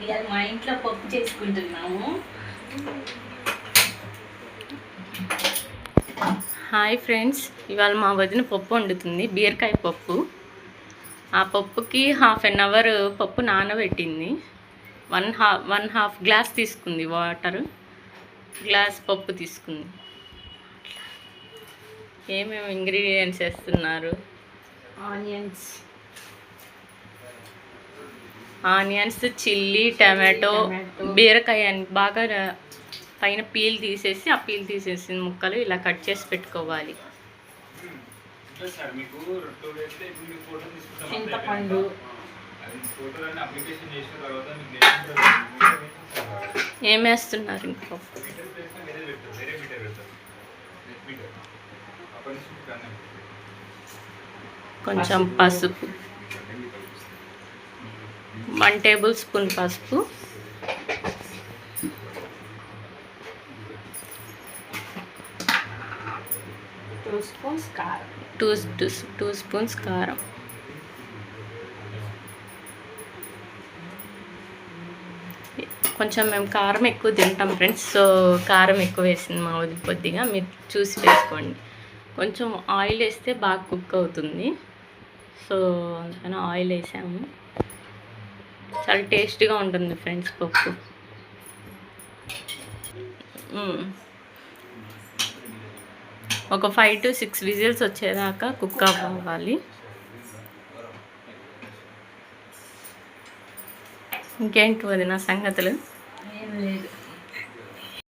ఇవాళ మా ఇంట్లో పప్పు చేసుకుంటున్నాము. హాయ్ ఫ్రెండ్స్, ఇవాళ మా వదిన పప్పు వండుతుంది, బీరకాయ పప్పు. ఆ పప్పుకి 1/2 అవర్ పప్పు నానబెట్టింది. వన్ హాఫ్ గ్లాస్ తీసుకుంది వాటర్, గ్లాస్ పప్పు తీసుకుంది. ఏమేమి ఇంగ్రీడియంట్స్ వేస్తున్నారు? ఆనియన్స్, చిల్లీ, టమాటో, బీరకాయ బాగా పైన పీల్ తీసేసి ఆ పీల్ తీసేసిన ముక్కలు ఇలా కట్ చేసి పెట్టుకోవాలి. చింతపండు, ఏం వేస్తున్నారు? ఇంకో కొంచెం పసుపు, 1 టేబుల్ స్పూన్ పసుపు, 2 స్పూన్స్ కారం, 2 స్పూన్స్ కారం. కొంచెం మేము కారం ఎక్కువ తింటాం ఫ్రెండ్స్, సో కారం ఎక్కువ వేసింది మా వదిలి. కొద్దిగా మీరు చూసి వేసుకోండి. కొంచెం ఆయిల్ వేస్తే బాగా కుక్ అవుతుంది, సో అందుకని ఆయిల్ వేసాము. చాలా టేస్టీగా ఉంటుంది ఫ్రెండ్స్ పప్పు. ఒక 5 to 6 విజిల్స్ వచ్చేదాకా కుక్ అవ్వాలి. ఇంకేంటి వదిన సంగతులు? ఏం లేదు,